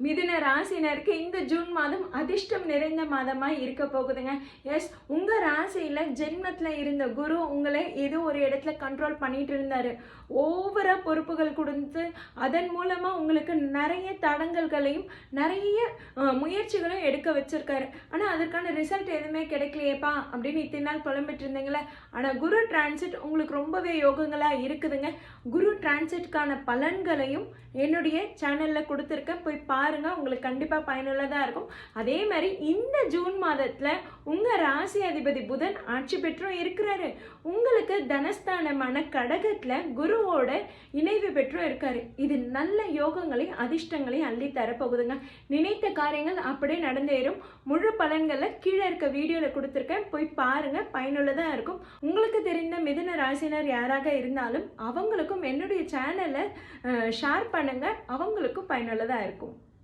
மிதுன ராசினருக்கு இந்த ஜூன் மாதம் அதிர்ஷ்டம் நிறைந்த மாதமாக இருக்க போகுதுங்க. எஸ், உங்கள் ராசியில் ஜென்மத்தில் இருந்த குரு உங்களை ஏதோ ஒரு இடத்துல கண்ட்ரோல் பண்ணிட்டு இருந்தார். ஓவராக பொறுப்புகள் கொடுத்து அதன் மூலமாக உங்களுக்கு நிறைய தடங்கல்களையும் நிறைய முயற்சிகளையும் எடுக்க வச்சிருக்காரு. ஆனால் அதற்கான ரிசல்ட் எதுவுமே கிடைக்கலையேப்பா அப்படின்னு இத்தனை நாள் புலம்பிட்டு இருந்தீங்களே. ஆனால் குரு டிரான்சிட் உங்களுக்கு ரொம்பவே யோகங்களாக இருக்குதுங்க. குரு டிரான்சிட்கான பலன்களையும் என்னுடைய சேனலில் கொடுத்துருக்கேன், போய் பாருங்கள், உங்களுக்கு கண்டிப்பாக பயனுள்ளதாக இருக்கும். அதே மாதிரி இந்த ஜூன் மாதத்தில் உங்கள் ராசி அதிபதி புதன் ஆட்சி பெற்றும் இருக்கிறாரு. உங்களுக்கு தனஸ்தானமான கடகத்தில் குருவோட இணைவு பெற்றும் இருக்காரு. இது நல்ல யோகங்களையும் அதிர்ஷ்டங்களையும் அள்ளி தரப்போகுதுங்க. நினைத்த காரியங்கள் அப்படியே நடந்தேறும். முழு பலன்களை கீழே இருக்க வீடியோவில் கொடுத்துருக்கேன், போய் பாருங்கள், பயனுள்ளதாக இருக்கும். உங்களுக்கு தெரிந்த மிதுன ராசினர் யாராக இருந்தாலும் அவங்களுக்கும் என்னுடைய சேனலை ஷேர் பண்ணுங்க, அவங்களுக்கும் பயனுள்ளதாக இருக்கும்.